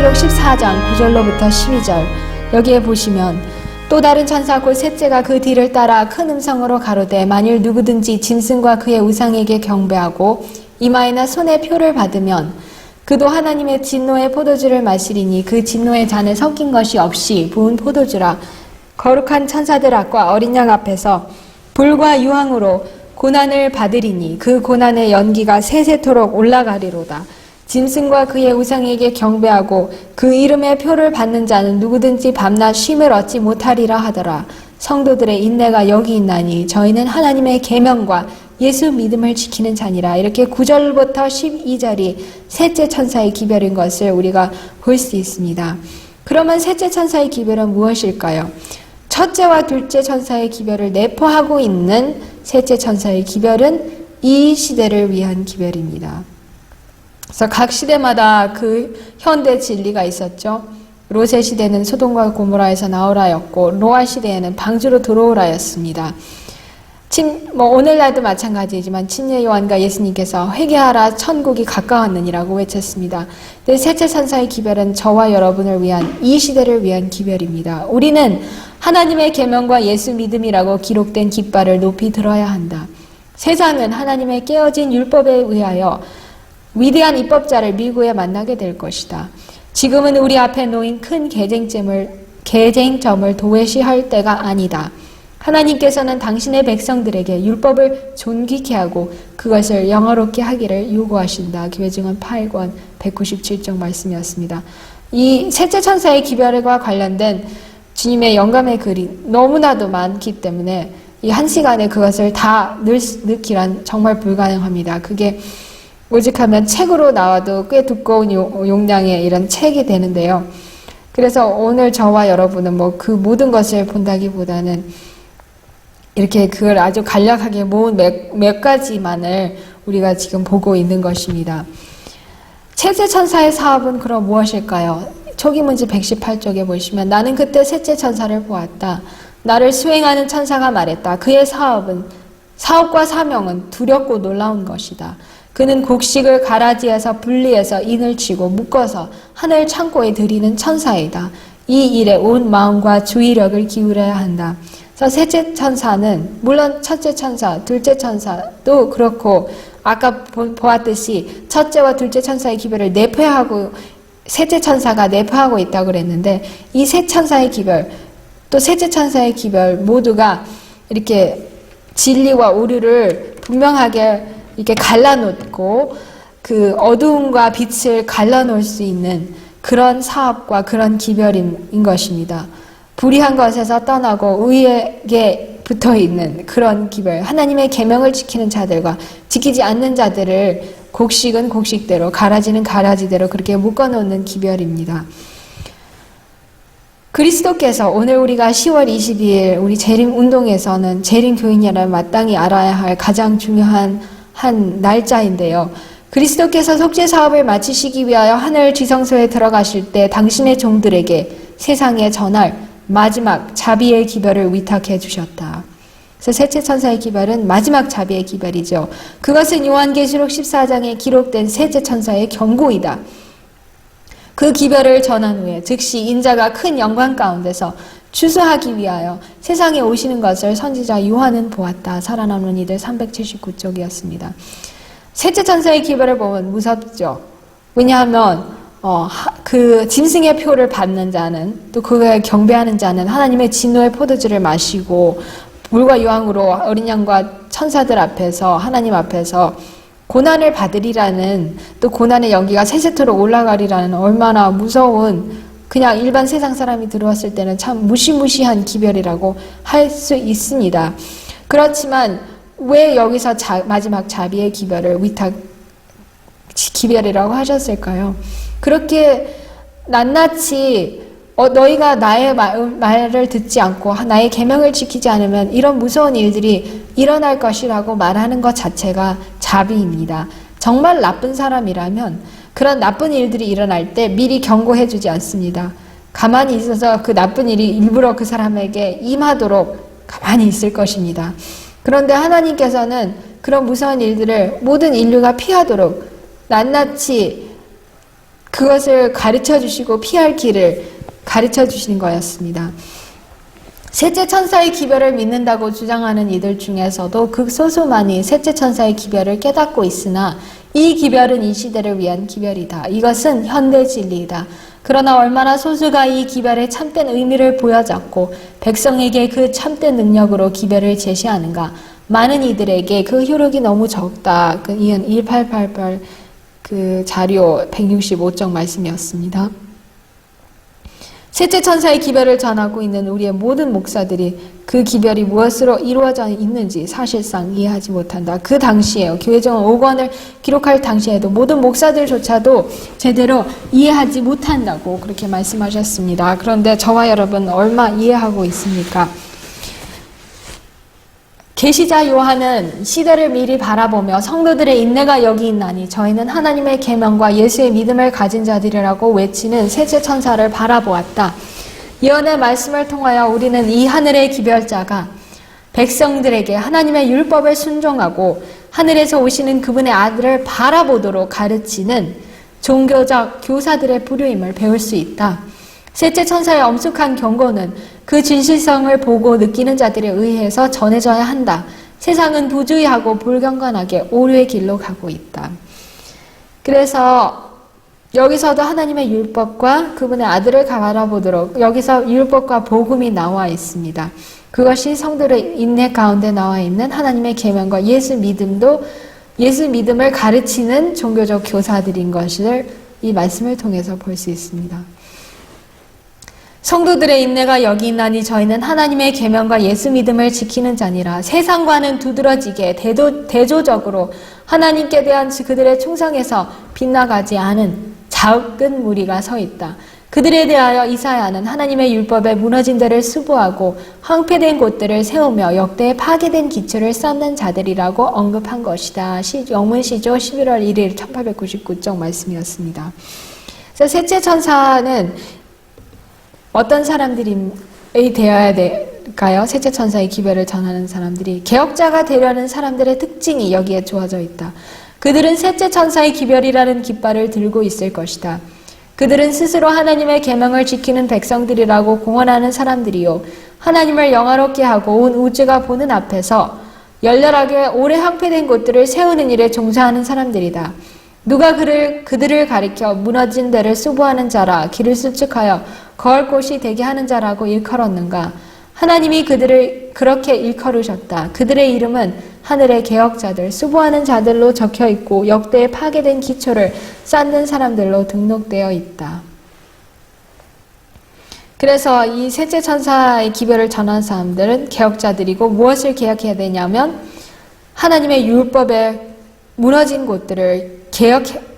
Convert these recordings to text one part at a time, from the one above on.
요한계시록 14장 9절로부터 12절 여기에 보시면 또 다른 천사 곧 셋째가 그 뒤를 따라 큰 음성으로 가로되 만일 누구든지 짐승과 그의 우상에게 경배하고 이마에나 손에 표를 받으면 그도 하나님의 진노의 포도주를 마시리니 그 진노의 잔에 섞인 것이 없이 부은 포도주라. 거룩한 천사들 앞과 어린 양 앞에서 불과 유황으로 고난을 받으리니 그 고난의 연기가 세세토록 올라가리로다. 짐승과 그의 우상에게 경배하고 그 이름의 표를 받는 자는 누구든지 밤낮 쉼을 얻지 못하리라 하더라. 성도들의 인내가 여기 있나니 저희는 하나님의 계명과 예수 믿음을 지키는 자니라. 이렇게 9절부터 12절이 셋째 천사의 기별인 것을 우리가 볼 수 있습니다. 그러면 셋째 천사의 기별은 무엇일까요? 첫째와 둘째 천사의 기별을 내포하고 있는 셋째 천사의 기별은 이 시대를 위한 기별입니다. 그래서 각 시대마다 그 현대 진리가 있었죠. 롯의 시대는 소돔과 고모라에서 나오라였고 노아 시대에는 방주로 들어오라였습니다. 오늘날도 마찬가지이지만 침례 요한과 예수님께서 회개하라 천국이 가까웠느니라고 외쳤습니다. 근데 셋째 천사의 기별은 저와 여러분을 위한 이 시대를 위한 기별입니다. 우리는 하나님의 계명과 예수 믿음이라고 기록된 깃발을 높이 들어야 한다. 세상은 하나님의 깨어진 율법에 의하여 위대한 입법자를 미국에 만나게 될 것이다. 지금은 우리 앞에 놓인 큰 계쟁점을 도외시할 때가 아니다. 하나님께서는 당신의 백성들에게 율법을 존귀케 하고 그것을 영화롭게 하기를 요구하신다. 교회증언 8권 197쪽 말씀이었습니다. 이 셋째 천사의 기별과 관련된 주님의 영감의 글이 너무나도 많기 때문에 이 한 시간에 그것을 다 넣기란 정말 불가능합니다. 그게 오직하면 책으로 나와도 꽤 두꺼운 용량의 이런 책이 되는데요. 그래서 오늘 저와 여러분은 그 모든 것을 본다기보다는 이렇게 그걸 아주 간략하게 모은 몇 가지만을 우리가 지금 보고 있는 것입니다. 셋째 천사의 사업은 그럼 무엇일까요? 초기문지 118쪽에 보시면 나는 그때 셋째 천사를 보았다. 나를 수행하는 천사가 말했다. 그의 사업과 사명은 두렵고 놀라운 것이다. 그는 곡식을 가라지에서 분리해서 인을 치고 묶어서 하늘 창고에 들이는 천사이다. 이 일에 온 마음과 주의력을 기울여야 한다. 그래서 셋째 천사는 물론 첫째 천사, 둘째 천사도 그렇고 아까 보았듯이 첫째와 둘째 천사의 기별을 내포하고 셋째 천사가 내포하고 있다고 그랬는데 이 세 천사의 기별 또 셋째 천사의 기별 모두가 이렇게 진리와 오류를 분명하게 이렇게 갈라놓고 그 어두움과 빛을 갈라놓을 수 있는 그런 사업과 그런 기별인 것입니다. 불의한 것에서 떠나고 의에게 붙어있는 그런 기별, 하나님의 계명을 지키는 자들과 지키지 않는 자들을 곡식은 곡식대로, 가라지는 가라지대로 그렇게 묶어놓는 기별입니다. 그리스도께서 오늘 우리가 10월 22일 우리 재림 운동에서는 재림 교인이라 마땅히 알아야 할 가장 중요한 한 날짜인데요. 그리스도께서 속죄 사업을 마치시기 위하여 하늘 지성소에 들어가실 때 당신의 종들에게 세상에 전할 마지막 자비의 기별을 위탁해 주셨다. 그래서 셋째 천사의 기별은 마지막 자비의 기별이죠. 그것은 요한계시록 14장에 기록된 셋째 천사의 경고이다. 그 기별을 전한 후에 즉시 인자가 큰 영광 가운데서 추수하기 위하여 세상에 오시는 것을 선지자 요한은 보았다. 살아남은 이들 379쪽이었습니다. 셋째 천사의 기별을 보면 무섭죠. 왜냐하면 그 짐승의 표를 받는 자는 또 그에 경배하는 자는 하나님의 진노의 포도주를 마시고 물과 유황으로 어린 양과 천사들 앞에서 하나님 앞에서 고난을 받으리라는 또 고난의 연기가 세세토록 올라가리라는 얼마나 무서운 그냥 일반 세상 사람이 들어왔을 때는 참 무시무시한 기별이라고 할 수 있습니다. 그렇지만 왜 여기서 마지막 자비의 기별을 기별이라고 하셨을까요? 그렇게 낱낱이 너희가 나의 말을 듣지 않고 나의 계명을 지키지 않으면 이런 무서운 일들이 일어날 것이라고 말하는 것 자체가 자비입니다. 정말 나쁜 사람이라면 그런 나쁜 일들이 일어날 때 미리 경고해 주지 않습니다. 가만히 있어서 그 나쁜 일이 일부러 그 사람에게 임하도록 가만히 있을 것입니다. 그런데 하나님께서는 그런 무서운 일들을 모든 인류가 피하도록 낱낱이 그것을 가르쳐 주시고 피할 길을 가르쳐 주시는 거였습니다. 셋째 천사의 기별을 믿는다고 주장하는 이들 중에서도 극소수만이 셋째 천사의 기별을 깨닫고 있으나 이 기별은 이 시대를 위한 기별이다. 이것은 현대 진리이다. 그러나 얼마나 소수가 이 기별의 참된 의미를 보여잡고 백성에게 그 참된 능력으로 기별을 제시하는가. 많은 이들에게 그 효력이 너무 적다. 이은 1888 자료 165쪽 말씀이었습니다. 셋째 천사의 기별을 전하고 있는 우리의 모든 목사들이 그 기별이 무엇으로 이루어져 있는지 사실상 이해하지 못한다. 그 당시에요. 교회정원 5권을 기록할 당시에도 모든 목사들조차도 제대로 이해하지 못한다고 그렇게 말씀하셨습니다. 그런데 저와 여러분 얼마 이해하고 있습니까? 계시자 요한은 시대를 미리 바라보며 성도들의 인내가 여기 있나니 저희는 하나님의 계명과 예수의 믿음을 가진 자들이라고 외치는 셋째 천사를 바라보았다. 예언의 말씀을 통하여 우리는 이 하늘의 기별자가 백성들에게 하나님의 율법을 순종하고 하늘에서 오시는 그분의 아들을 바라보도록 가르치는 종교적 교사들의 부류임을 배울 수 있다. 셋째 천사의 엄숙한 경고는 그 진실성을 보고 느끼는 자들에 의해서 전해져야 한다. 세상은 부주의하고 불경건하게 오류의 길로 가고 있다. 그래서 여기서도 하나님의 율법과 그분의 아들을 바라보도록 여기서 율법과 복음이 나와 있습니다. 그것이 성도의 인내 가운데 나와 있는 하나님의 계명과 예수 믿음을 가르치는 종교적 교사들인 것을 이 말씀을 통해서 볼 수 있습니다. 성도들의 인내가 여기 있나니 저희는 하나님의 계명과 예수 믿음을 지키는 자니라. 세상과는 두드러지게 대조적으로 하나님께 대한 그들의 충성에서 빗나가지 않은 작은 무리가 서 있다. 그들에 대하여 이사야는 하나님의 율법에 무너진 데를 수부하고 황폐된 곳들을 세우며 역대에 파괴된 기초를 쌓는 자들이라고 언급한 것이다. 영문시조 11월 1일 1899쪽 말씀이었습니다. 그래서 셋째 천사는 어떤 사람들이 되어야 될까요? 셋째 천사의 기별을 전하는 사람들이 개혁자가 되려는 사람들의 특징이 여기에 주어져 있다. 그들은 셋째 천사의 기별이라는 깃발을 들고 있을 것이다. 그들은 스스로 하나님의 계명을 지키는 백성들이라고 공언하는 사람들이요. 하나님을 영화롭게 하고 온 우주가 보는 앞에서 열렬하게 오래 황폐된 곳들을 세우는 일에 종사하는 사람들이다. 누가 그들을 가리켜 무너진 데를 수부하는 자라 길을 수축하여 거할 곳이 되게 하는 자라고 일컬었는가? 하나님이 그들을 그렇게 일컬으셨다. 그들의 이름은 하늘의 개혁자들, 수부하는 자들로 적혀 있고 역대에 파괴된 기초를 쌓는 사람들로 등록되어 있다. 그래서 이 셋째 천사의 기별을 전한 사람들은 개혁자들이고 무엇을 개혁해야 되냐면 하나님의 율법에 무너진 곳들을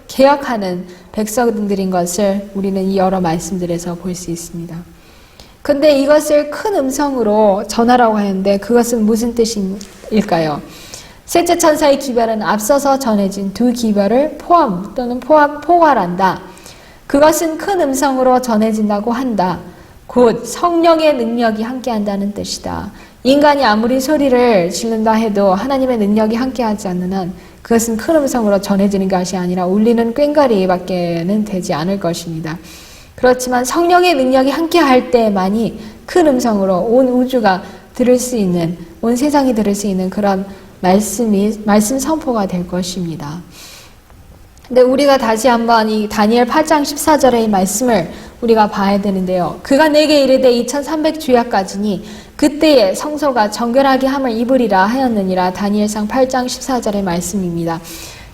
개혁하는 백성들인 것을 우리는 이 여러 말씀들에서 볼 수 있습니다. 근데 이것을 큰 음성으로 전하라고 하는데 그것은 무슨 뜻일까요? 셋째 천사의 기별은 앞서서 전해진 두 기별을 포함 또는 포괄한다. 그것은 큰 음성으로 전해진다고 한다. 곧 성령의 능력이 함께한다는 뜻이다. 인간이 아무리 소리를 지른다 해도 하나님의 능력이 함께하지 않는 한 그것은 큰 음성으로 전해지는 것이 아니라 울리는 꽹과리밖에는 되지 않을 것입니다. 그렇지만 성령의 능력이 함께할 때만이 큰 음성으로 온 우주가 들을 수 있는, 온 세상이 들을 수 있는 그런 말씀 선포가 될 것입니다. 근데 우리가 다시 한번 이 다니엘 8장 14절의 이 말씀을 우리가 봐야 되는데요. 그가 내게 이르되 2300주야까지니 그때에 성소가 정결하게 함을 입으리라 하였느니라. 다니엘상 8장 14절의 말씀입니다.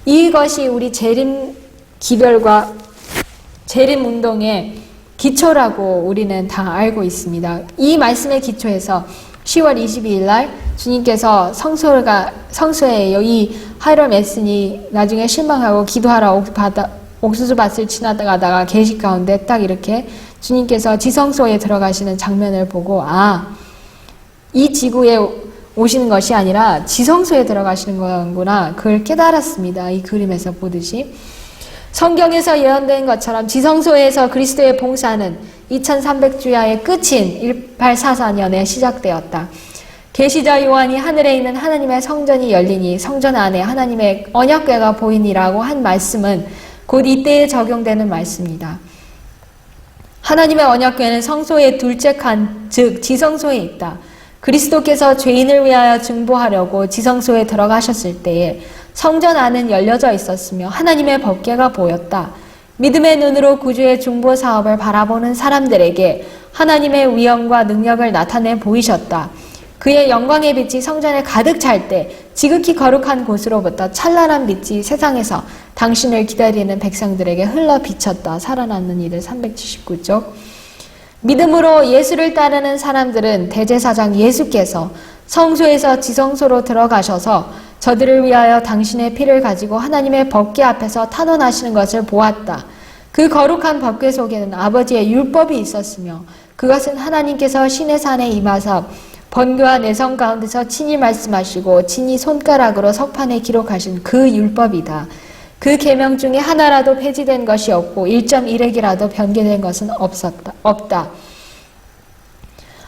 이것이 우리 재림 기별과 재림 운동의 기초라고 우리는 다 알고 있습니다. 이 말씀의 기초에서 10월 22일 날 주님께서 성소에 이 하이럴 메슨이 나중에 실망하고 기도하러 옥수수밭을 지나가다가 계식 가운데 딱 이렇게 주님께서 지성소에 들어가시는 장면을 보고 이 지구에 오시는 것이 아니라 지성소에 들어가시는 거구나 그걸 깨달았습니다. 이 그림에서 보듯이 성경에서 예언된 것처럼 지성소에서 그리스도의 봉사는 2300주야의 끝인 1844년에 시작되었다. 계시자 요한이 하늘에 있는 하나님의 성전이 열리니 성전 안에 하나님의 언약궤가 보이니라고 한 말씀은 곧 이때에 적용되는 말씀입니다. 하나님의 언약궤는 성소의 둘째 칸, 즉 지성소에 있다. 그리스도께서 죄인을 위하여 중보하려고 지성소에 들어가셨을 때에 성전 안은 열려져 있었으며 하나님의 법궤가 보였다. 믿음의 눈으로 구주의 중보 사업을 바라보는 사람들에게 하나님의 위엄과 능력을 나타내 보이셨다. 그의 영광의 빛이 성전에 가득 찰 때 지극히 거룩한 곳으로부터 찬란한 빛이 세상에서 당신을 기다리는 백성들에게 흘러 비쳤다. 살아남는 이들 379쪽. 믿음으로 예수를 따르는 사람들은 대제사장 예수께서 성소에서 지성소로 들어가셔서 저들을 위하여 당신의 피를 가지고 하나님의 법궤 앞에서 탄원하시는 것을 보았다. 그 거룩한 법궤 속에는 아버지의 율법이 있었으며 그것은 하나님께서 신의 산에 임하사 번교와 내성 가운데서 친히 말씀하시고 친히 손가락으로 석판에 기록하신 그 율법이다. 그 계명 중에 하나라도 폐지된 것이 없고 1.1핵이라도 변개된 것은 없다.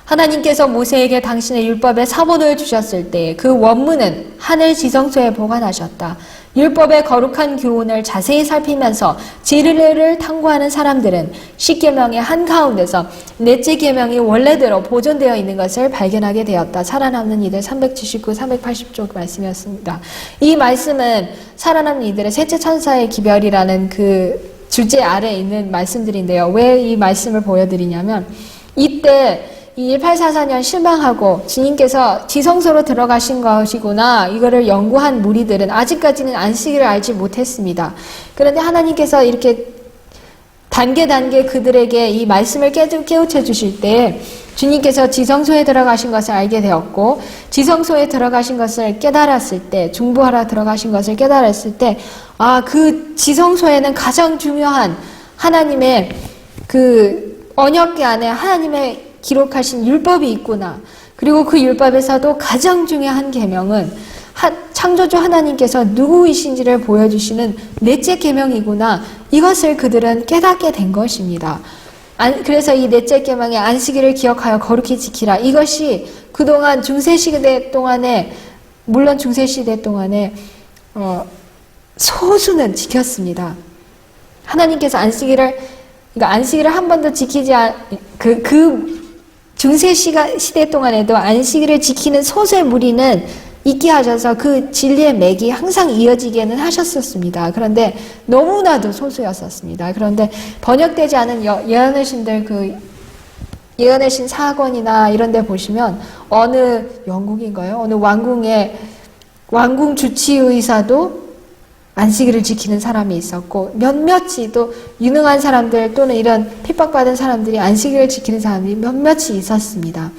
하나님께서 모세에게 당신의 율법의 사본을 주셨을 때 그 원문은 하늘 지성소에 보관하셨다. 율법의 거룩한 교훈을 자세히 살피면서 진리를 탐구하는 사람들은 십계명의 한가운데서 넷째 계명이 원래대로 보존되어 있는 것을 발견하게 되었다. 살아남는 이들 379, 380쪽 말씀이었습니다. 이 말씀은 살아남는 이들의 셋째 천사의 기별이라는 그 주제 아래에 있는 말씀들인데요. 왜 이 말씀을 보여드리냐면 이때 이 1844년 실망하고 주님께서 지성소로 들어가신 것이구나 이거를 연구한 무리들은 아직까지는 안식일을 알지 못했습니다. 그런데 하나님께서 이렇게 단계 그들에게 이 말씀을 깨우쳐 주실 때 주님께서 지성소에 들어가신 것을 알게 되었고 지성소에 들어가신 것을 깨달았을 때 중보하러 들어가신 것을 깨달았을 때 그 지성소에는 가장 중요한 하나님의 그 언약궤 안에 하나님의 기록하신 율법이 있구나. 그리고 그 율법에서도 가장 중요한 계명은 창조주 하나님께서 누구이신지를 보여주시는 넷째 계명이구나. 이것을 그들은 깨닫게 된 것입니다. 그래서 이 넷째 계명의 안식일을 기억하여 거룩히 지키라. 이것이 그동안 중세시대 동안에 물론 중세시대 동안에 소수는 지켰습니다. 하나님께서 안식일을 한 번도 지키지 중세 시대 동안에도 안식일을 지키는 소수의 무리는 있게 하셔서 그 진리의 맥이 항상 이어지게는 하셨었습니다. 그런데 너무나도 소수였었습니다. 그런데 번역되지 않은 예언의 신 사권이나 이런 데 보시면 어느 영국인가요? 어느 왕궁 주치의사도 안식일을 지키는 사람이 있었고 몇몇이 또 유능한 사람들 또는 이런 핍박받은 사람들이 안식일을 지키는 사람이 몇몇이 있었습니다.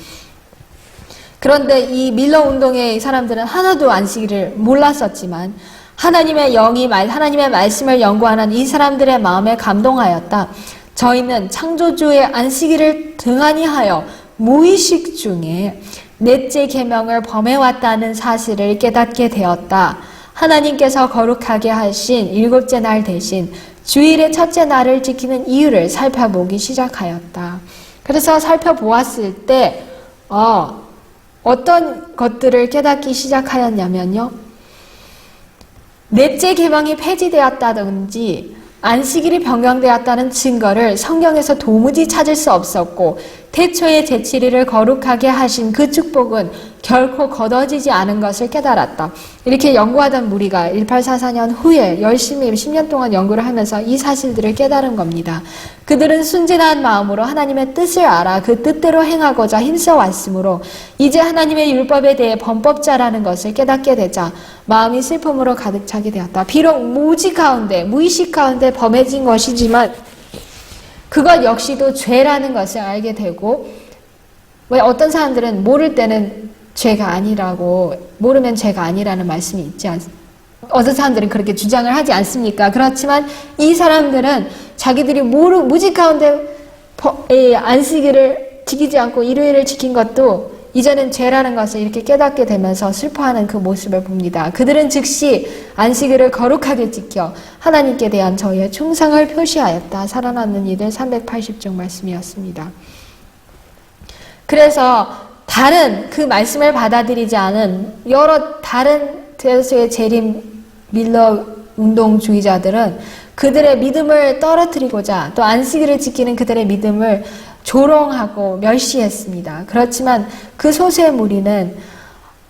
그런데 이 밀러 운동의 사람들은 하나도 안식일을 몰랐었지만 하나님의 영이 하나님의 말씀을 연구하는 이 사람들의 마음에 감동하였다. 저희는 창조주의 안식일을 등한히 하여 무의식 중에 넷째 계명을 범해왔다는 사실을 깨닫게 되었다. 하나님께서 거룩하게 하신 일곱째 날 대신 주일의 첫째 날을 지키는 이유를 살펴보기 시작하였다. 그래서 살펴보았을 때 어떤 것들을 깨닫기 시작하였냐면요. 넷째 계명이 폐지되었다든지 안식일이 변경되었다는 증거를 성경에서 도무지 찾을 수 없었고 태초의 제7일을 거룩하게 하신 그 축복은 결코 거둬지지 않은 것을 깨달았다. 이렇게 연구하던 무리가 1844년 후에 열심히 10년 동안 연구를 하면서 이 사실들을 깨달은 겁니다. 그들은 순진한 마음으로 하나님의 뜻을 알아 그 뜻대로 행하고자 힘써왔으므로 이제 하나님의 율법에 대해 범법자라는 것을 깨닫게 되자 마음이 슬픔으로 가득 차게 되었다. 비록 무의식 가운데 범해진 것이지만 그것 역시도 죄라는 것을 알게 되고 왜 어떤 사람들은 모를 때는 죄가 아니라고 모르면 죄가 아니라는 말씀이 있지 않습니까? 어떤 사람들은 그렇게 주장을 하지 않습니까? 그렇지만 이 사람들은 자기들이 무지 가운데 안식일을 지키지 않고 일요일을 지킨 것도 이제는 죄라는 것을 이렇게 깨닫게 되면서 슬퍼하는 그 모습을 봅니다. 그들은 즉시 안식일을 거룩하게 지켜 하나님께 대한 저희의 충성을 표시하였다. 살아남는 이들 380쪽 말씀이었습니다. 그래서 다른 그 말씀을 받아들이지 않은 여러 다른 대다수의 재림 밀러 운동주의자들은 그들의 믿음을 떨어뜨리고자 또 안식일을 지키는 그들의 믿음을 조롱하고 멸시했습니다. 그렇지만 그 소수의 무리는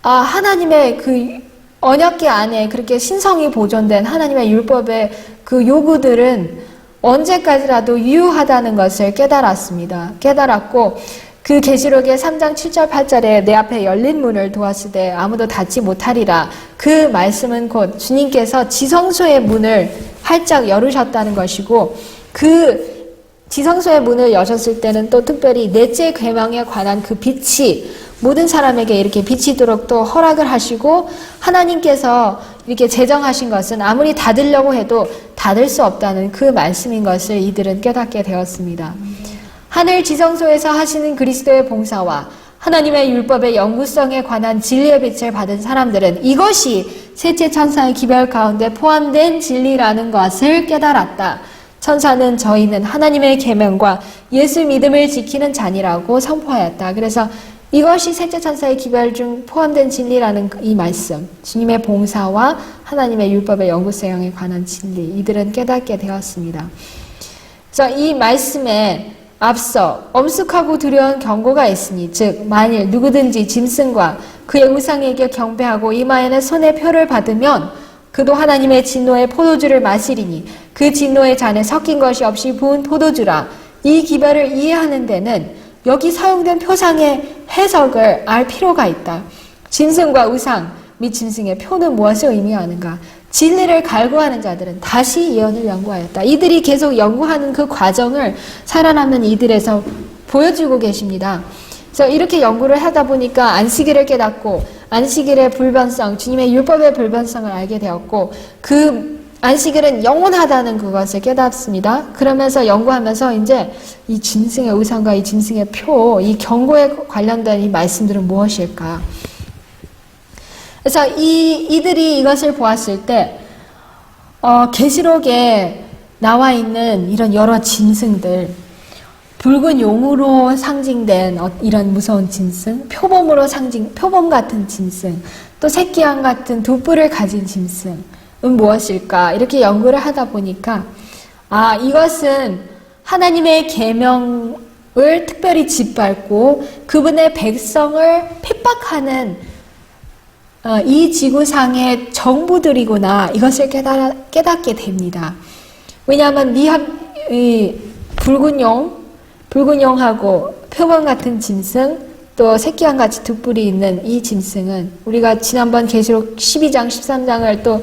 하나님의 그 언약궤 안에 그렇게 신성이 보존된 하나님의 율법의 그 요구들은 언제까지라도 유효하다는 것을 깨달았습니다. 깨달았고 그 계시록의 3장 7절 8절에 내 앞에 열린 문을 도왔을 때 아무도 닫지 못하리라. 그 말씀은 곧 주님께서 지성소의 문을 활짝 열으셨다는 것이고 그 지성소의 문을 여셨을 때는 또 특별히 넷째 계명에 관한 그 빛이 모든 사람에게 이렇게 비치도록 또 허락을 하시고 하나님께서 이렇게 제정하신 것은 아무리 닫으려고 해도 닫을 수 없다는 그 말씀인 것을 이들은 깨닫게 되었습니다. 하늘 지성소에서 하시는 그리스도의 봉사와 하나님의 율법의 영구성에 관한 진리의 빛을 받은 사람들은 이것이 셋째 천사의 기별 가운데 포함된 진리라는 것을 깨달았다. 천사는 저희는 하나님의 계명과 예수 믿음을 지키는 자니라고 선포하였다. 그래서 이것이 셋째 천사의 기별 중 포함된 진리라는 이 말씀, 주님의 봉사와 하나님의 율법의 영구성에 관한 진리, 이들은 깨닫게 되었습니다. 그래서 이 말씀에 앞서 엄숙하고 두려운 경고가 있으니 즉 만일 누구든지 짐승과 그의 우상에게 경배하고 이마에는 손의 표를 받으면 그도 하나님의 진노의 포도주를 마시리니 그 진노의 잔에 섞인 것이 없이 부은 포도주라. 이 기별을 이해하는 데는 여기 사용된 표상의 해석을 알 필요가 있다. 짐승과 우상 및 짐승의 표는 무엇을 의미하는가? 진리를 갈구하는 자들은 다시 예언을 연구하였다. 이들이 계속 연구하는 그 과정을 살아남는 이들에서 보여주고 계십니다. 그래서 이렇게 연구를 하다 보니까 안식일을 깨닫고 안식일의 불변성, 주님의 율법의 불변성을 알게 되었고 그 안식일은 영원하다는 그것을 깨닫습니다. 그러면서 연구하면서 이제 이 짐승의 우상과 이 짐승의 표, 이 경고에 관련된 이 말씀들은 무엇일까? 그래서 이들이 이것을 보았을 때 계시록에 나와 있는 이런 여러 짐승들, 붉은 용으로 상징된 이런 무서운 짐승, 표범 같은 짐승, 또 새끼양 같은 두 뿔을 가진 짐승은 무엇일까? 이렇게 연구를 하다 보니까 이것은 하나님의 계명을 특별히 짓밟고 그분의 백성을 핍박하는 이 지구상의 정부들이구나, 이것을 깨닫게 됩니다. 왜냐하면 붉은 용하고 표범 같은 짐승, 또 새끼양같이 두 뿔이 있는 이 짐승은 우리가 지난번 계시록 12장, 13장을 또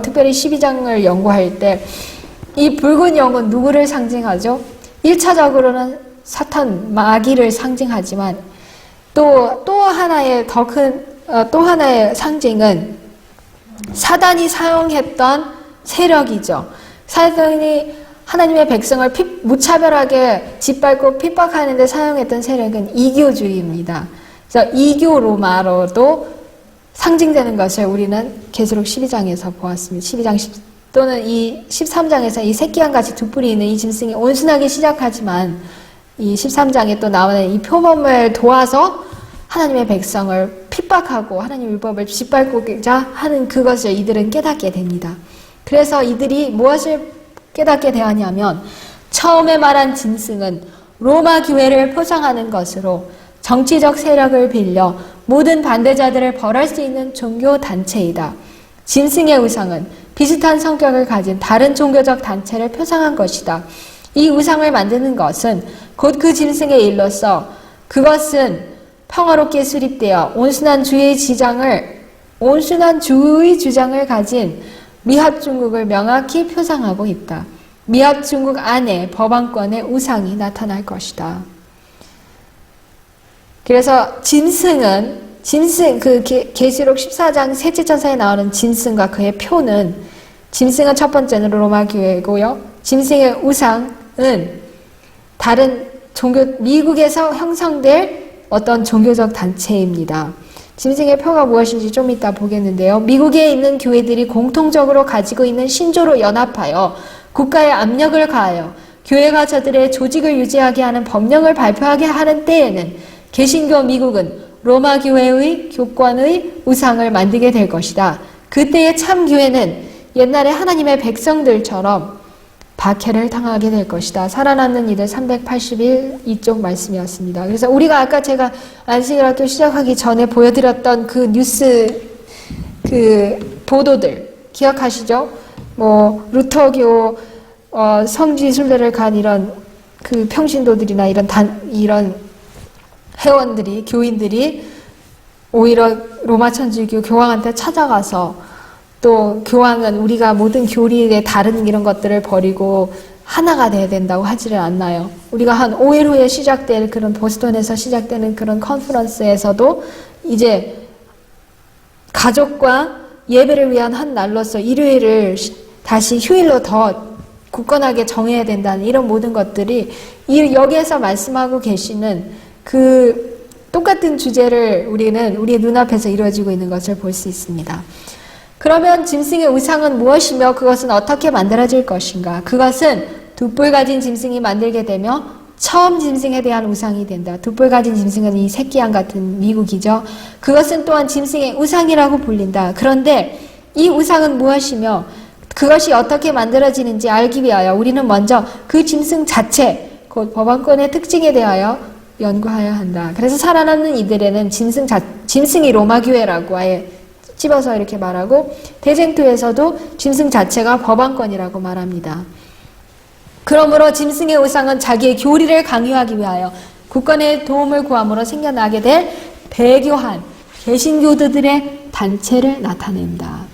특별히 12장을 연구할 때 이 붉은 용은 누구를 상징하죠? 1차적으로는 사탄, 마귀를 상징하지만 또 하나의 더 큰 또 하나의 상징은 사단이 사용했던 세력이죠. 사단이 하나님의 백성을 무차별하게 짓밟고 핍박하는 데 사용했던 세력은 이교주의입니다. 그래서 이교 로마로도 상징되는 것을 우리는 계시록 12장에서 보았습니다. 12장 또는 이 13장에서 이 새끼양같이 두 뿔이 있는 이 짐승이 온순하게 시작하지만 이 13장에 또 나오는 이 표범을 도와서 하나님의 백성을 핍박하고 하나님 율법을 짓밟고자 하는 그것을 이들은 깨닫게 됩니다. 그래서 이들이 무엇을 깨닫게 되었냐면 처음에 말한 짐승은 로마 교회를 포장하는 것으로 정치적 세력을 빌려 모든 반대자들을 벌할 수 있는 종교 단체이다. 짐승의 우상은 비슷한 성격을 가진 다른 종교적 단체를 표상한 것이다. 이 우상을 만드는 것은 곧 그 짐승의 일로서 그것은 평화롭게 수립되어 온순한 주의 주장을 가진 미합 중국을 명확히 표상하고 있다. 미합 중국 안에 법왕권의 우상이 나타날 것이다. 그래서 짐승 그 계시록 14장 셋째 천사에 나오는 짐승과 그의 표는 짐승은 첫 번째는 로마 교회고요. 짐승의 우상은 다른 미국에서 형성될 어떤 종교적 단체입니다. 짐승의 표가 무엇인지 좀 이따 보겠는데요. 미국에 있는 교회들이 공통적으로 가지고 있는 신조로 연합하여 국가에 압력을 가하여 교회가 저들의 조직을 유지하게 하는 법령을 발표하게 하는 때에는 개신교 미국은 로마 교회의 교권의 우상을 만들게 될 것이다. 그때의 참 교회는 옛날에 하나님의 백성들처럼 박해를 당하게 될 것이다. 살아남는 이들 381 이쪽 말씀이었습니다. 그래서 우리가 아까 제가 안식일 학교 시작하기 전에 보여드렸던 그 뉴스 그 보도들 기억하시죠? 뭐 루터교 성지 순례를 간 이런 그 평신도들이나 이런 회원들이 교인들이 오히려 로마 천주교 교황한테 찾아가서 또 교황은 우리가 모든 교리의 다른 이런 것들을 버리고 하나가 돼야 된다고 하지를 않나요? 우리가 한 5일 후에 시작될 그런 보스턴에서 시작되는 그런 컨퍼런스에서도 이제 가족과 예배를 위한 한 날로서 일요일을 다시 휴일로 더 굳건하게 정해야 된다는 이런 모든 것들이 여기에서 말씀하고 계시는 그 똑같은 주제를 우리는 우리의 눈앞에서 이루어지고 있는 것을 볼 수 있습니다. 그러면 짐승의 우상은 무엇이며 그것은 어떻게 만들어질 것인가? 그것은 두 뿔 가진 짐승이 만들게 되며 처음 짐승에 대한 우상이 된다. 두 뿔 가진 짐승은 이 새끼양 같은 미국이죠. 그것은 또한 짐승의 우상이라고 불린다. 그런데 이 우상은 무엇이며 그것이 어떻게 만들어지는지 알기 위하여 우리는 먼저 그 짐승 자체, 곧 법안권의 특징에 대하여 연구해야 한다. 그래서 살아남는 이들에는 짐승이 로마교회라고 아예 집어서 이렇게 말하고 대쟁투에서도 짐승 자체가 법안권이라고 말합니다. 그러므로 짐승의 우상은 자기의 교리를 강요하기 위하여 국권의 도움을 구함으로 생겨나게 될 배교한 개신교도들의 단체를 나타낸다.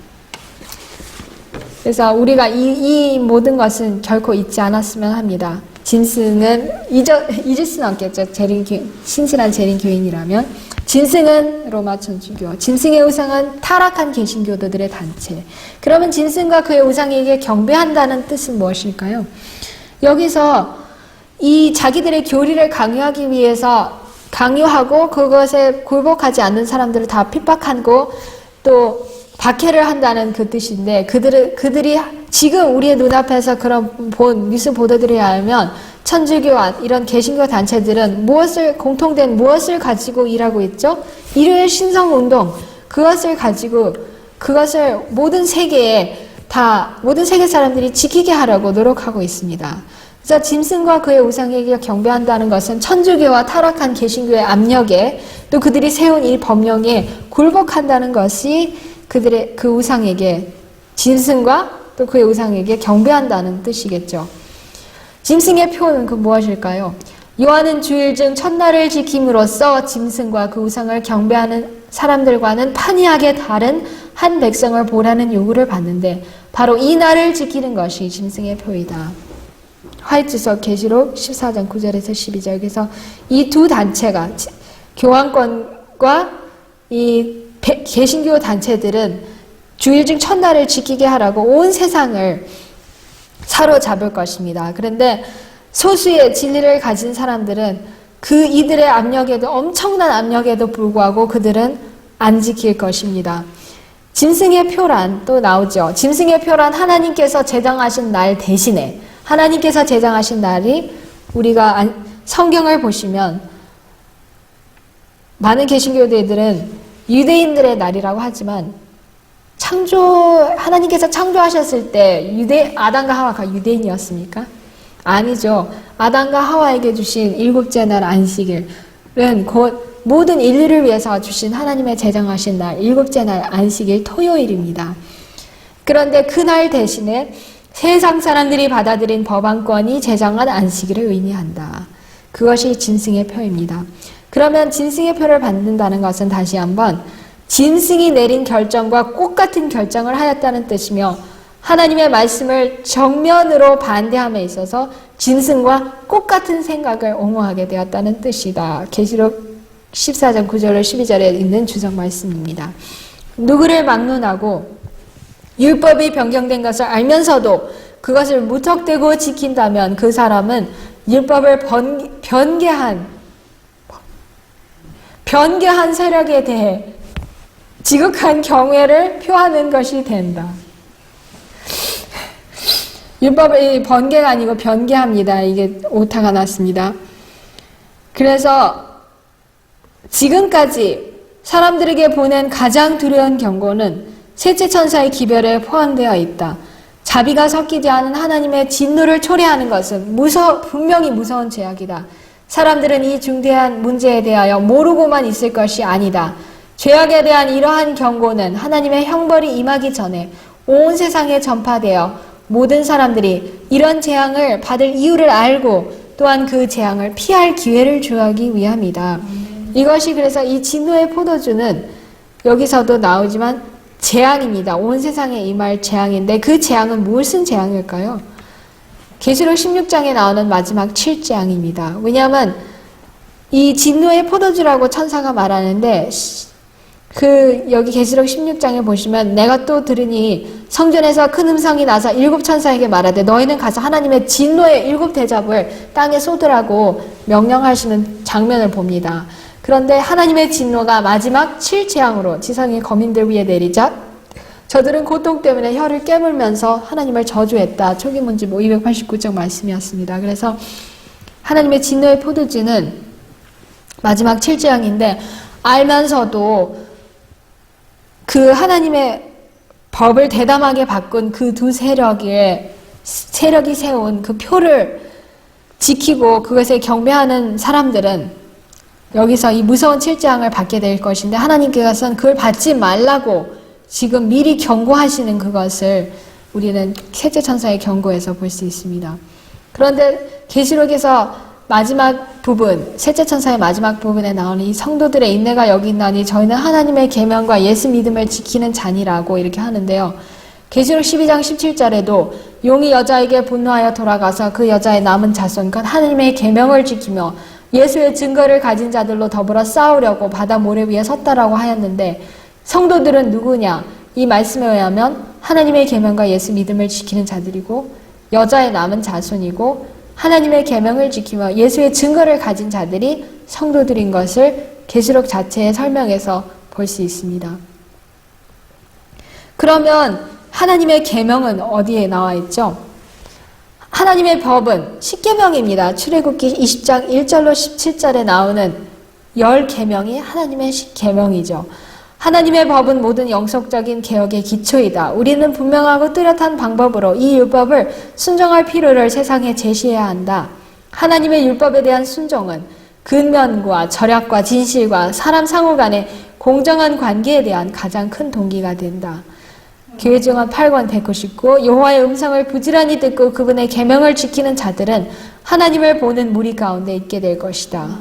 그래서 우리가 이 모든 것은 결코 잊지 않았으면 합니다. 짐승은 잊을 수는 없겠죠. 신실한 재림 교인이라면. 짐승은 로마 천주교, 짐승의 우상은 타락한 개신교도들의 단체. 그러면 짐승과 그의 우상에게 경배한다는 뜻은 무엇일까요? 여기서 이 자기들의 교리를 강요하기 위해서 강요하고 그것에 굴복하지 않는 사람들을 다 핍박하고 또 박해를 한다는 그 뜻인데 그들이 지금 우리의 눈앞에서 그런 뉴스 보도들에 의하면 천주교와 이런 개신교 단체들은 공통된 무엇을 가지고 일하고 있죠? 일요일 신성운동, 그것을 가지고 그것을 모든 세계 사람들이 지키게 하려고 노력하고 있습니다. 그래서 짐승과 그의 우상에게 경배한다는 것은 천주교와 타락한 개신교의 압력에 또 그들이 세운 이 법령에 굴복한다는 것이 그들의 그 우상에게 짐승과 또 그의 우상에게 경배한다는 뜻이겠죠. 짐승의 표는 그 무엇일까요? 요한은 주일 중 첫날을 지킴으로써 짐승과 그 우상을 경배하는 사람들과는 판이하게 다른 한 백성을 보라는 요구를 받는데 바로 이 날을 지키는 것이 짐승의 표이다. 화이트석 계시록 14장 9절에서 12절. 그래서 이 두 단체가 교황권과 이 개신교 단체들은 주일 중 첫날을 지키게 하라고 온 세상을 사로잡을 것입니다. 그런데 소수의 진리를 가진 사람들은 이들의 압력에도 엄청난 압력에도 불구하고 그들은 안 지킬 것입니다. 짐승의 표란 또 나오죠. 짐승의 표란 하나님께서 제정하신 날 대신에 하나님께서 제정하신 날이 우리가 성경을 보시면 많은 개신교들은 유대인들의 날이라고 하지만 하나님께서 창조하셨을 때 아담과 하와가 유대인이었습니까? 아니죠. 아담과 하와에게 주신 일곱째 날 안식일은 곧 모든 인류를 위해서 주신 하나님의 제정하신 날, 일곱째 날 안식일 토요일입니다. 그런데 그날 대신에 세상 사람들이 받아들인 법안권이 제정한 안식일을 의미한다. 그것이 짐승의 표입니다. 그러면 짐승의 표를 받는다는 것은 다시 한번 짐승이 내린 결정과 똑같은 결정을 하였다는 뜻이며 하나님의 말씀을 정면으로 반대함에 있어서 짐승과 똑같은 생각을 옹호하게 되었다는 뜻이다. 계시록 14장 9절 12절에 있는 주석 말씀입니다. 누구를 막론하고 율법이 변경된 것을 알면서도 그것을 무턱대고 지킨다면 그 사람은 율법을 변개한 세력에 대해 지극한 경외를 표하는 것이 된다. 율법이 번개가 아니고 변개합니다. 이게 오타가 났습니다. 그래서 지금까지 사람들에게 보낸 가장 두려운 경고는 셋째 천사의 기별에 포함되어 있다. 자비가 섞이지 않은 하나님의 진노를 초래하는 것은 분명히 무서운 죄악이다. 사람들은 이 중대한 문제에 대하여 모르고만 있을 것이 아니다. 죄악에 대한 이러한 경고는 하나님의 형벌이 임하기 전에 온 세상에 전파되어 모든 사람들이 이런 재앙을 받을 이유를 알고 또한 그 재앙을 피할 기회를 주하기 위함이다. 이것이 그래서 이 진노의 포도주는 여기서도 나오지만 재앙입니다. 온 세상에 임할 재앙인데 그 재앙은 무슨 재앙일까요? 계시록 16장에 나오는 마지막 7재앙입니다. 왜냐하면 이 진노의 포도주라고 천사가 말하는데 여기 계시록 16장에 보시면 내가 또 들으니 성전에서 큰 음성이 나서 7 천사에게 말하되 너희는 가서 하나님의 진노의 7 대접을 땅에 쏟으라고 명령하시는 장면을 봅니다. 그런데 하나님의 진노가 마지막 7재앙으로 지상의 거민들 위에 내리자 저들은 고통 때문에 혀를 깨물면서 하나님을 저주했다. 초기문지 289쪽 말씀이었습니다. 그래서 하나님의 진노의 포도주는 마지막 7재앙인데 알면서도 그 하나님의 법을 대담하게 바꾼 그 두 세력이 세운 그 표를 지키고 그것에 경배하는 사람들은 여기서 이 무서운 7재앙을 받게 될 것인데 하나님께서는 그걸 받지 말라고 지금 미리 경고하시는 그것을 우리는 셋째 천사의 경고에서 볼 수 있습니다. 그런데 계시록에서 마지막 부분, 셋째 천사의 마지막 부분에 나오는 이 성도들의 인내가 여기 있나니 저희는 하나님의 계명과 예수 믿음을 지키는 자니라고 이렇게 하는데요. 계시록 12장 17절에도 용이 여자에게 분노하여 돌아가서 그 여자의 남은 자손 곧 하나님의 계명을 지키며 예수의 증거를 가진 자들로 더불어 싸우려고 바다 모래 위에 섰다라고 하였는데 성도들은 누구냐? 이 말씀에 의하면 하나님의 계명과 예수 믿음을 지키는 자들이고 여자의 남은 자손이고 하나님의 계명을 지키며 예수의 증거를 가진 자들이 성도들인 것을 계시록 자체의 설명에서 볼 수 있습니다. 그러면 하나님의 계명은 어디에 나와 있죠? 하나님의 법은 십계명입니다. 출애굽기 20장 1절로 17절에 나오는 10계명이 하나님의 계명이죠. 하나님의 법은 모든 영속적인 개혁의 기초이다. 우리는 분명하고 뚜렷한 방법으로 이 율법을 순종할 필요를 세상에 제시해야 한다. 하나님의 율법에 대한 순종은 근면과 절약과 진실과 사람 상호 간의 공정한 관계에 대한 가장 큰 동기가 된다. 계회중언 8권 199 여호와의 음성을 부지런히 듣고 그분의 계명을 지키는 자들은 하나님을 보는 무리 가운데 있게 될 것이다.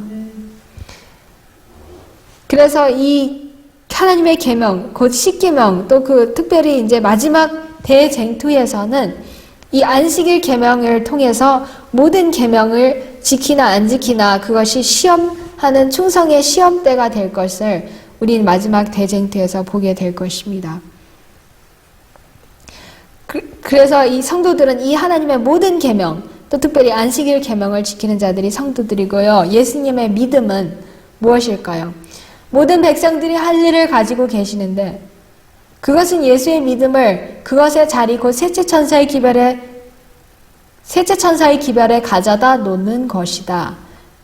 그래서 이 하나님의 계명, 곧 십계명, 또 그 특별히 이제 마지막 대쟁투에서는 이 안식일 계명을 통해서 모든 계명을 지키나 안 지키나 그것이 시험하는 충성의 시험대가 될 것을 우린 마지막 대쟁투에서 보게 될 것입니다. 그래서 이 성도들은 이 하나님의 모든 계명, 또 특별히 안식일 계명을 지키는 자들이 성도들이고요. 예수님의 믿음은 무엇일까요? 모든 백성들이 할 일을 가지고 계시는데 그것은 예수의 믿음을 그것의 자리 곧 셋째 천사의 기별에 가져다 놓는 것이다.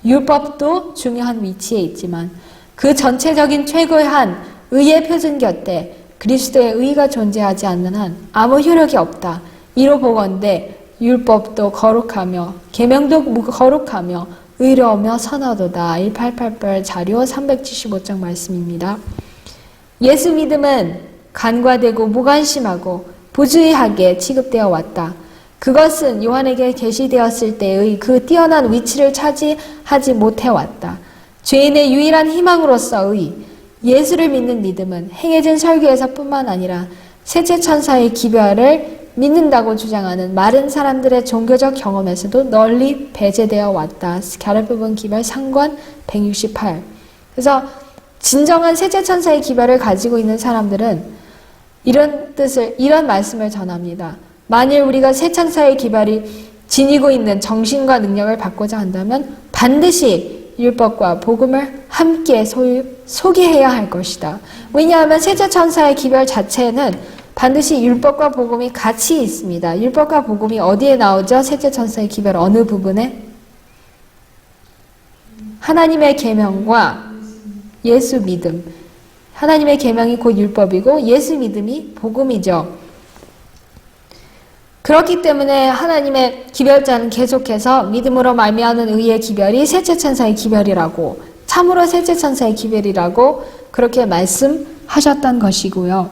율법도 중요한 위치에 있지만 그 전체적인 최고의 한 의의 표준 곁에 그리스도의 의가 존재하지 않는 한 아무 효력이 없다. 이로 보건대 율법도 거룩하며 계명도 거룩하며 의로우며 선하도다. 1888 자료 375장 말씀입니다. 예수 믿음은 간과되고 무관심하고 부주의하게 취급되어 왔다. 그것은 요한에게 계시되었을 때의 그 뛰어난 위치를 차지하지 못해왔다. 죄인의 유일한 희망으로서의 예수를 믿는 믿음은 행해진 설교에서뿐만 아니라 셋째 천사의 기별을 믿는다고 주장하는 마른 사람들의 종교적 경험에서도 널리 배제되어 왔다. 결합 부분 기별 3권 168. 그래서 진정한 셋째 천사의 기별을 가지고 있는 사람들은 이런 말씀을 전합니다. 만일 우리가 셋 천사의 기별이 지니고 있는 정신과 능력을 받고자 한다면 반드시 율법과 복음을 함께 소개해야 할 것이다. 왜냐하면 셋째 천사의 기별 자체는 반드시 율법과 복음이 같이 있습니다. 율법과 복음이 어디에 나오죠? 셋째 천사의 기별 어느 부분에? 하나님의 계명과 예수 믿음. 하나님의 계명이 곧 율법이고 예수 믿음이 복음이죠. 그렇기 때문에 하나님의 기별자는 계속해서 믿음으로 말미암는 의의 기별이 셋째 천사의 기별이라고, 참으로 셋째 천사의 기별이라고 그렇게 말씀하셨던 것이고요.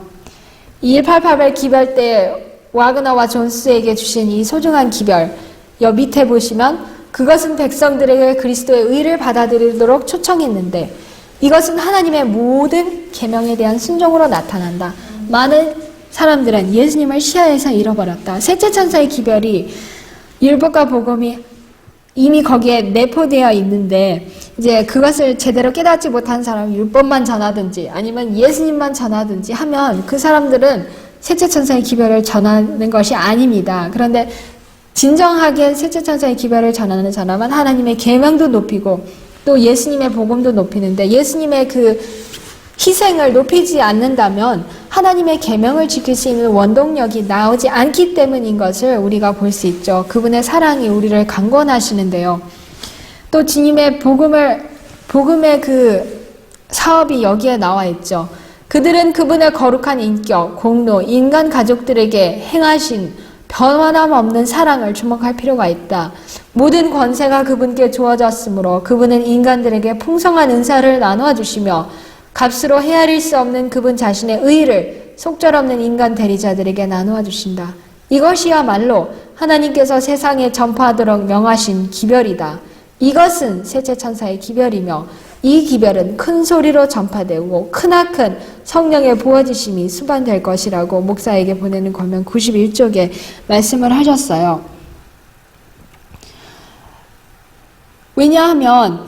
2188 기별 때 와그너와 존스에게 주신 이 소중한 기별, 여 밑에 보시면 그것은 백성들에게 그리스도의 의를 받아들이도록 초청했는데 이것은 하나님의 모든 계명에 대한 순종으로 나타난다. 많은 사람들은 예수님을 시야에서 잃어버렸다. 셋째 천사의 기별이 율법과 복음이 이미 거기에 내포되어 있는데 이제 그것을 제대로 깨닫지 못한 사람은 율법만 전하든지 아니면 예수님만 전하든지 하면 그 사람들은 셋째 천사의 기별을 전하는 것이 아닙니다. 그런데 진정하게 셋째 천사의 기별을 전하는 사람은 하나님의 계명도 높이고 또 예수님의 복음도 높이는데 예수님의 그 희생을 높이지 않는다면 하나님의 계명을 지킬 수 있는 원동력이 나오지 않기 때문인 것을 우리가 볼 수 있죠. 그분의 사랑이 우리를 강권하시는데요. 또 주님의 복음의 그 사업이 여기에 나와 있죠. 그들은 그분의 거룩한 인격, 공로, 인간 가족들에게 행하신 변함 없는 사랑을 주목할 필요가 있다. 모든 권세가 그분께 주어졌으므로 그분은 인간들에게 풍성한 은사를 나누어 주시며 값으로 헤아릴 수 없는 그분 자신의 의를 속절없는 인간 대리자들에게 나누어 주신다. 이것이야말로 하나님께서 세상에 전파하도록 명하신 기별이다. 이것은 셋째 천사의 기별이며 이 기별은 큰 소리로 전파되고 크나큰 성령의 부어지심이 수반될 것이라고 목사에게 보내는 권면 91쪽에 말씀을 하셨어요. 왜냐하면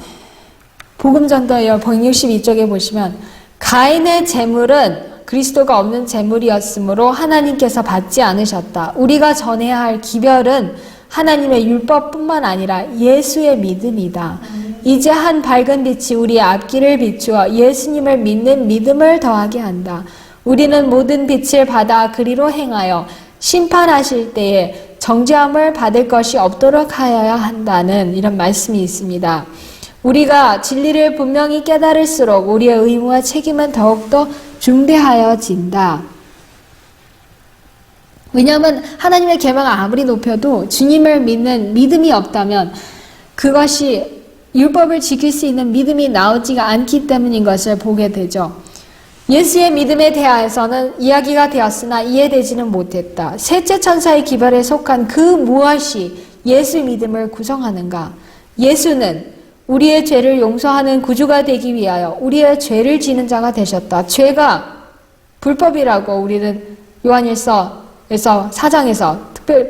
복음전도의 162쪽에 보시면 가인의 제물은 그리스도가 없는 제물이었으므로 하나님께서 받지 않으셨다. 우리가 전해야 할 기별은 하나님의 율법뿐만 아니라 예수의 믿음이다. 이제 한 밝은 빛이 우리의 앞길을 비추어 예수님을 믿는 믿음을 더하게 한다. 우리는 모든 빛을 받아 그리로 행하여 심판하실 때에 정죄함을 받을 것이 없도록 하여야 한다는 이런 말씀이 있습니다. 우리가 진리를 분명히 깨달을수록 우리의 의무와 책임은 더욱더 중대하여진다. 왜냐하면 하나님의 계명을 아무리 높여도 주님을 믿는 믿음이 없다면 그것이 율법을 지킬 수 있는 믿음이 나오지가 않기 때문인 것을 보게 되죠. 예수의 믿음에 대하여서는 이야기가 되었으나 이해되지는 못했다. 셋째 천사의 기별에 속한 그 무엇이 예수 믿음을 구성하는가? 예수는 우리의 죄를 용서하는 구주가 되기 위하여 우리의 죄를 지는 자가 되셨다. 죄가 불법이라고 우리는 요한일서에서 4장에서 특별히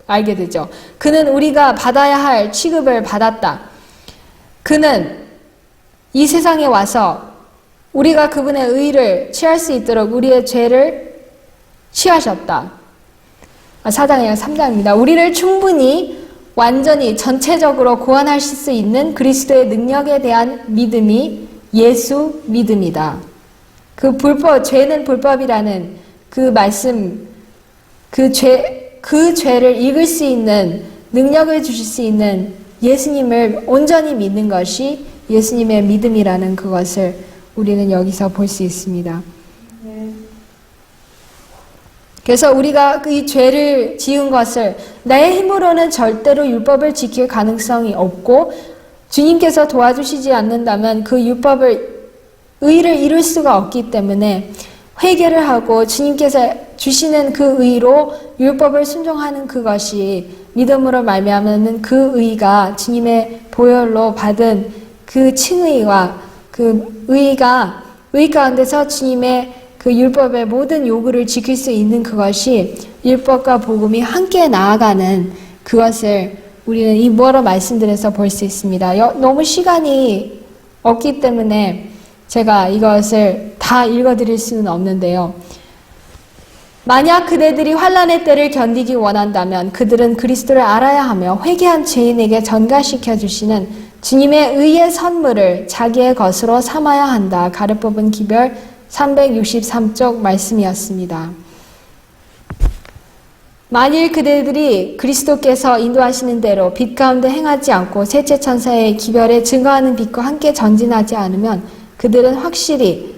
알게 되죠. 그는 우리가 받아야 할 취급을 받았다. 그는 이 세상에 와서 우리가 그분의 의를 취할 수 있도록 우리의 죄를 취하셨다. 4장이 아니라 3장입니다. 우리를 충분히 완전히 전체적으로 구원하실 수 있는 그리스도의 능력에 대한 믿음이 예수 믿음이다. 그 죄는 불법이라는 그 말씀, 그 죄를 이길 수 있는 능력을 주실 수 있는 예수님을 온전히 믿는 것이 예수님의 믿음이라는 그것을 우리는 여기서 볼 수 있습니다. 그래서 우리가 이 죄를 지은 것을 나의 힘으로는 절대로 율법을 지킬 가능성이 없고 주님께서 도와주시지 않는다면 그 의를 이룰 수가 없기 때문에 회개를 하고 주님께서 주시는 그 의로 율법을 순종하는 그것이 믿음으로 말미암는 그 의가 주님의 보혈로 받은 그 칭의와 그 의 가운데서 주님의 그 율법의 모든 요구를 지킬 수 있는 그것이 율법과 복음이 함께 나아가는 그것을 우리는 이 뭐로 말씀드려서 볼 수 있습니다. 너무 시간이 없기 때문에 제가 이것을 다 읽어드릴 수는 없는데요. 만약 그대들이 환난의 때를 견디기 원한다면 그들은 그리스도를 알아야 하며 회개한 죄인에게 전가시켜 주시는 주님의 의의 선물을 자기의 것으로 삼아야 한다. 가르 뽑은 기별 363쪽 말씀이었습니다. 만일 그대들이 그리스도께서 인도하시는 대로 빛 가운데 행하지 않고 셋째 천사의 기별에 증거하는 빛과 함께 전진하지 않으면 그들은 확실히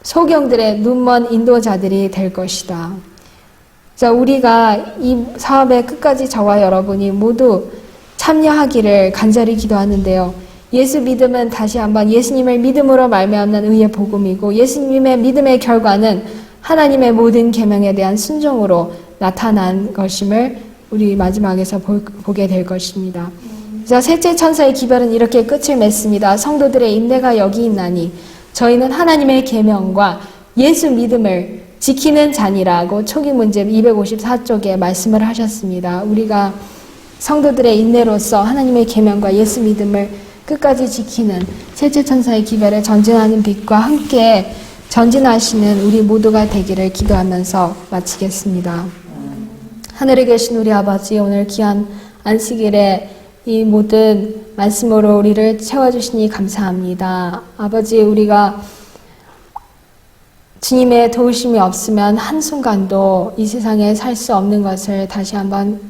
소경들의 눈먼 인도자들이 될 것이다. 그래서 우리가 이 사업에 끝까지 저와 여러분이 모두 참여하기를 간절히 기도하는데요. 예수 믿음은 다시 한번 예수님을 믿음으로 말미암는 의의 복음이고 예수님의 믿음의 결과는 하나님의 모든 계명에 대한 순종으로 나타난 것임을 우리 마지막에서 보게 될 것입니다. 그래서 셋째 천사의 기별은 이렇게 끝을 맺습니다. 성도들의 인내가 여기 있나니 저희는 하나님의 계명과 예수 믿음을 지키는 자니라고 초기 문제 254쪽에 말씀을 하셨습니다. 우리가 성도들의 인내로서 하나님의 계명과 예수 믿음을 끝까지 지키는 셋째 천사의 기별에 전진하는 빛과 함께 전진하시는 우리 모두가 되기를 기도하면서 마치겠습니다. 하늘에 계신 우리 아버지, 오늘 귀한 안식일에 이 모든 말씀으로 우리를 채워주시니 감사합니다. 아버지, 우리가 주님의 도우심이 없으면 한순간도 이 세상에 살 수 없는 것을 다시 한번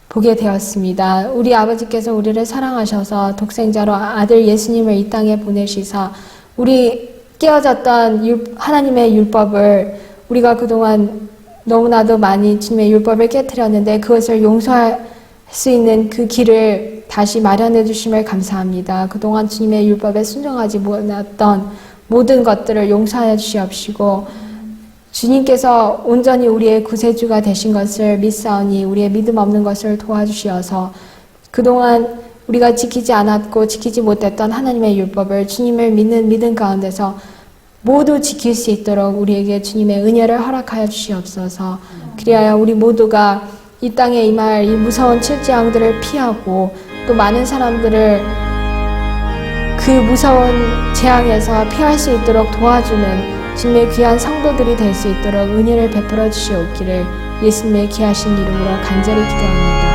보게 되었습니다. 우리 아버지께서 우리를 사랑하셔서 독생자로 아들 예수님을 이 땅에 보내시사 우리 깨어졌던 하나님의 율법을 우리가 그동안 너무나도 많이 주님의 율법을 깨트렸는데 그것을 용서할 수 있는 그 길을 다시 마련해 주심을 감사합니다. 그동안 주님의 율법에 순종하지 못했던 모든 것들을 용서하여 주시옵시고 주님께서 온전히 우리의 구세주가 되신 것을 믿사오니 우리의 믿음 없는 것을 도와주시어서 그동안 우리가 지키지 않았고 지키지 못했던 하나님의 율법을 주님을 믿는 믿음 가운데서 모두 지킬 수 있도록 우리에게 주님의 은혜를 허락하여 주시옵소서. 그리하여 우리 모두가 이 땅에 임할 이 무서운 칠지왕들을 피하고 또 많은 사람들을 그 무서운 재앙에서 피할 수 있도록 도와주는 주님의 귀한 성도들이 될 수 있도록 은혜를 베풀어 주시옵기를 예수님의 귀하신 이름으로 간절히 기도합니다.